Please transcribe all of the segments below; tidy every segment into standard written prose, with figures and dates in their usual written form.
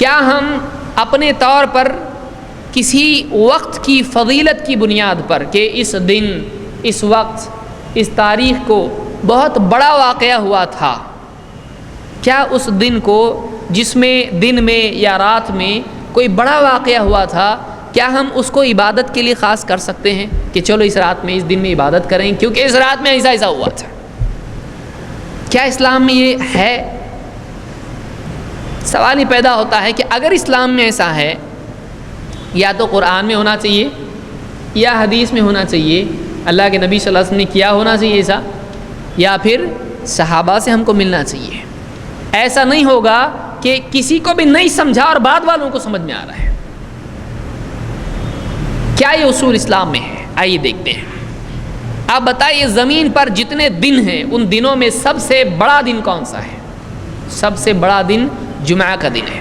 کیا ہم اپنے طور پر کسی وقت کی فضیلت کی بنیاد پر کہ اس دن، اس وقت، اس تاریخ کو بہت بڑا واقعہ ہوا تھا، کیا اس دن کو جس میں دن میں یا رات میں کوئی بڑا واقعہ ہوا تھا، کیا ہم اس کو عبادت کے لیے خاص کر سکتے ہیں کہ چلو اس رات میں، اس دن میں عبادت کریں کیونکہ اس رات میں ایسا ہوا تھا؟ کیا اسلام میں یہ ہے؟ سوال یہ پیدا ہوتا ہے کہ اگر اسلام میں ایسا ہے، یا تو قرآن میں ہونا چاہیے یا حدیث میں ہونا چاہیے، اللہ کے نبی صلی اللہ علیہ وسلم نے کیا ہونا چاہیے ایسا، یا پھر صحابہ سے ہم کو ملنا چاہیے۔ ایسا نہیں ہوگا کہ کسی کو بھی نہیں سمجھا اور بعد والوں کو سمجھ میں آ رہا ہے۔ کیا یہ اصول اسلام میں ہے؟ آئیے دیکھتے ہیں۔ آپ بتائیے، زمین پر جتنے دن ہیں ان دنوں میں سب سے بڑا دن کون سا ہے؟ سب سے بڑا دن جمعہ کا دن ہے،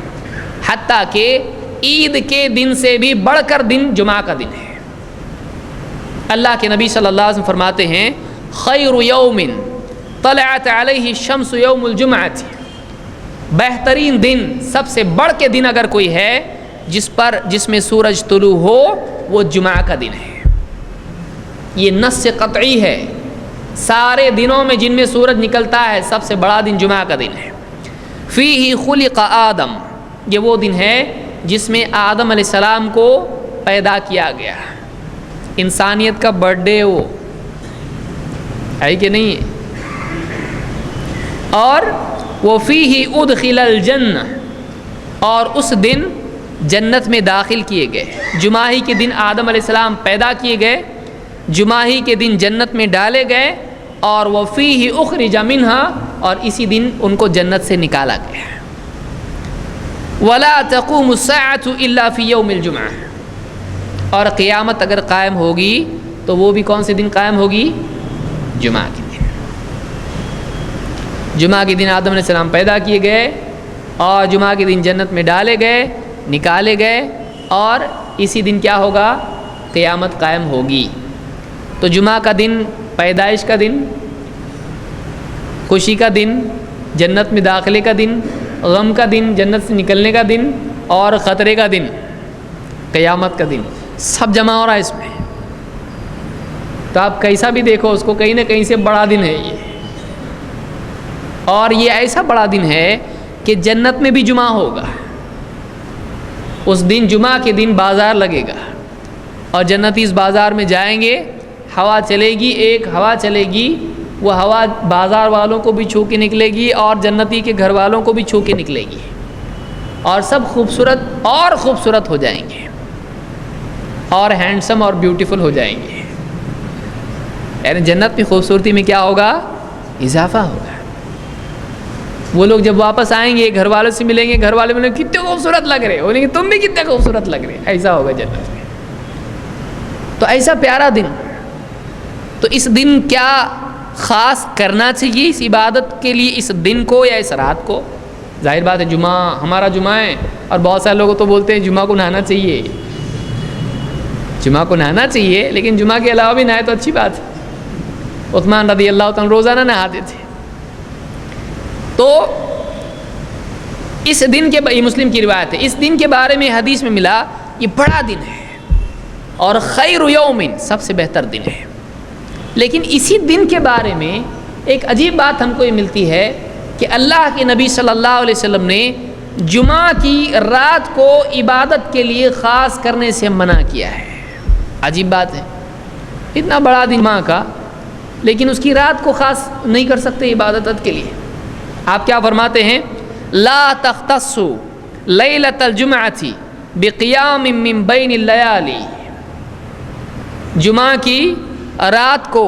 حتیٰ کہ عید کے دن سے بھی بڑھ کر دن جمعہ کا دن ہے۔ اللہ کے نبی صلی اللہ علیہ وسلم فرماتے ہیں، خیر یوم طلعت علیہ الشمس یوم الجمعۃ، بہترین دن، سب سے بڑھ کے دن اگر کوئی ہے جس میں سورج طلوع ہو، وہ جمعہ کا دن ہے۔ یہ نص قطعی ہے، سارے دنوں میں جن میں سورج نکلتا ہے سب سے بڑا دن جمعہ کا دن ہے۔ فیہ خلق آدم، یہ وہ دن ہے جس میں آدم علیہ السلام کو پیدا کیا گیا۔ انسانیت کا برتھ ڈے وہ ہے کہ نہیں ہے؟ اور وہ فیہ ادخل الجنہ، اور اس دن جنت میں داخل کیے گئے۔ جمعہ ہی کے دن آدم علیہ السلام پیدا کیے گئے، جمعہ ہی کے دن جنت میں ڈالے گئے، اور وہ فیہ اخرج منہا، اور اسی دن ان کو جنت سے نکالا گیا۔ ولا تقوم الساعۃ الا فی یوم الجمعہ، اور قیامت اگر قائم ہوگی تو وہ بھی کون سے دن قائم ہوگی؟ جمعہ کے دن۔ جمعہ کے دن آدم علیہ السلام پیدا کیے گئے، اور جمعہ کے دن جنت میں ڈالے گئے، نکالے گئے، اور اسی دن کیا ہوگا؟ قیامت قائم ہوگی۔ تو جمعہ کا دن پیدائش کا دن، خوشی کا دن، جنت میں داخلے کا دن، غم کا دن، جنت سے نکلنے کا دن، اور خطرے کا دن، قیامت کا دن، سب جمع ہو رہا ہے اس میں۔ تو آپ کیسا بھی دیکھو اس کو، کہیں نہ کہیں سے بڑا دن ہے یہ، اور یہ ایسا بڑا دن ہے کہ جنت میں بھی جمعہ ہوگا۔ اس دن جمعہ کے دن بازار لگے گا، اور جنتی اس بازار میں جائیں گے، ہوا چلے گی، ایک ہوا چلے گی، وہ ہوا بازار والوں کو بھی چھو کے نکلے گی، اور جنتی کے گھر والوں کو بھی چھو کے نکلے گی، اور سب خوبصورت اور خوبصورت ہو جائیں گے، اور ہینڈسم اور بیوٹیفل ہو جائیں گے۔ یعنی جنت میں خوبصورتی میں کیا ہوگا؟ اضافہ ہوگا۔ وہ لوگ جب واپس آئیں گے، گھر والوں سے ملیں گے، گھر والے ملیں گے، کتنے خوبصورت لگ رہے، بولیں گے تم بھی کتنے خوبصورت لگ رہے، ایسا ہوگا جنت میں۔ تو ایسا پیارا دن، تو اس دن کیا خاص کرنا چاہیے اس عبادت کے لیے، اس دن کو یا اس رات کو؟ ظاہر بات ہے جمعہ ہمارا جمعہ ہے، اور بہت سارے لوگ تو بولتے ہیں جمعہ کو نہانا چاہیے، جمعہ کو نہانا چاہیے، لیکن جمعہ کے علاوہ بھی نہائے تو اچھی بات ہے۔ عثمان رضی اللہ تعالیٰ روزانہ نہاتے تھے۔ تو اس دن کے، یہ مسلم کی روایت ہے، اس دن کے بارے میں حدیث میں ملا یہ بڑا دن ہے، اور خیر یوم، سب سے بہتر دن ہے۔ لیکن اسی دن کے بارے میں ایک عجیب بات ہم کو یہ ملتی ہے کہ اللہ کے نبی صلی اللہ علیہ وسلم نے جمعہ کی رات کو عبادت کے لیے خاص کرنے سے منع کیا ہے۔ عجیب بات ہے، اتنا بڑا دن جمعہ کا، لیکن اس کی رات کو خاص نہیں کر سکتے عبادت کے لیے۔ آپ کیا فرماتے ہیں؟ لا تختصوا لیلۃ الجمعۃ بقیام من بین اللیالی، جمعہ کی رات کو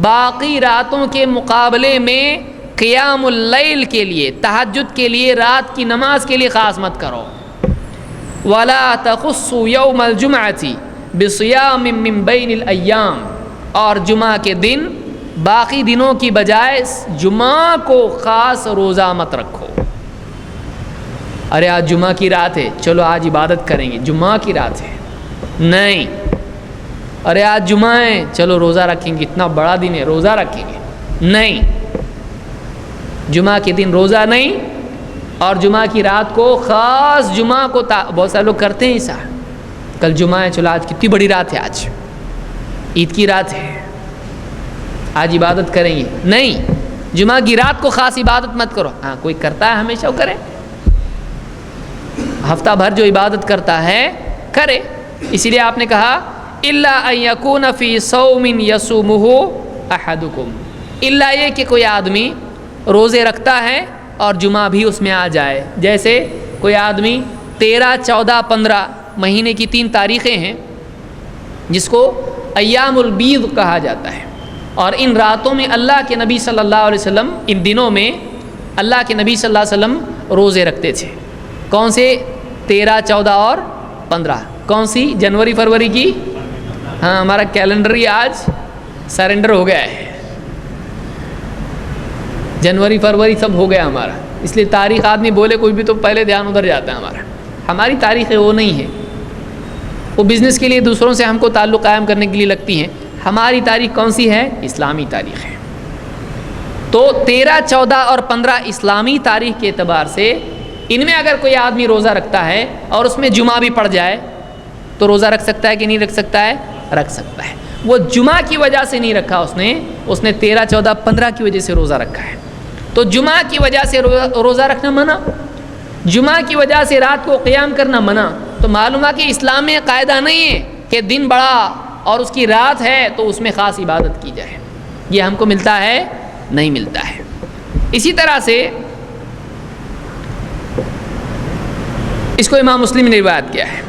باقی راتوں کے مقابلے میں قیام اللیل کے لیے، تہجد کے لیے، رات کی نماز کے لیے خاص مت کرو۔ ولا تخصوا یوم الجمعۃ بصیام من بین الایام، اور جمعہ کے دن باقی دنوں کی بجائے جمعہ کو خاص روزہ مت رکھو۔ ارے آج جمعہ کی رات ہے، چلو آج عبادت کریں گے، جمعہ کی رات ہے، نہیں۔ ارے آج جمعہ ہے، چلو روزہ رکھیں گے، اتنا بڑا دن ہے، روزہ رکھیں گے، نہیں۔ جمعہ کے دن روزہ نہیں، اور جمعہ کی رات کو خاص جمعہ کو بہت سارے لوگ کرتے ہیں ایسا، کل جمعہ ہے چلو آج کتنی بڑی رات ہے، آج عید کی رات ہے آج عبادت کریں گے، نہیں، جمعہ کی رات کو خاص عبادت مت کرو۔ ہاں کوئی کرتا ہے ہمیشہ وہ کرے، ہفتہ بھر جو عبادت کرتا ہے کرے، اسی لیے آپ نے کہا الا ان یکون فی صوم یصومہ احدکم، الا یہ کہ کوئی آدمی روزے رکھتا ہے اور جمعہ بھی اس میں آ جائے، جیسے کوئی آدمی 13، 14، 15 مہینے کی 3 تاریخیں ہیں جس کو ایام البیض کہا جاتا ہے، اور ان راتوں میں اللہ کے نبی صلی اللہ علیہ وسلم، ان دنوں میں اللہ کے نبی صلی اللہ علیہ وسلم روزے رکھتے تھے۔ کون سے؟ 13، 14 اور 15۔ کون سی؟ جنوری فروری کی؟ ہاں ہمارا کیلنڈر ہی آج سرنڈر ہو گیا ہے، جنوری فروری سب ہو گیا ہمارا، اس لیے تاریخ آدمی بولے کوئی بھی تو پہلے دھیان ادھر جاتا ہے ہمارا۔ ہماری تاریخیں وہ نہیں ہے، وہ بزنس کے لیے دوسروں سے ہم کو تعلق قائم کرنے کے لیے لگتی ہیں، ہماری تاریخ کون سی ہے؟ اسلامی تاریخ ہے۔ تو 13، 14 اور 15 اسلامی تاریخ کے اعتبار سے ان میں اگر کوئی آدمی روزہ رکھتا ہے اور اس میں جمعہ بھی پڑ جائے تو روزہ رکھ سکتا ہے کہ نہیں رکھ سکتا ہے؟ رکھ سکتا ہے۔ وہ جمعہ کی وجہ سے نہیں رکھا، اس نے 13، 14، 15 کی وجہ سے روزہ رکھا ہے، تو جمعہ کی وجہ سے روزہ رکھنا منع، جمعہ کی وجہ سے رات کو قیام کرنا منع۔ تو معلوم ہے کہ اسلام میں قاعدہ نہیں ہے کہ دن بڑا اور اس کی رات ہے تو اس میں خاص عبادت کی جائے، یہ ہم کو ملتا ہے؟ نہیں ملتا ہے۔ اسی طرح سے اس کو امام مسلم نے روایت کیا ہے،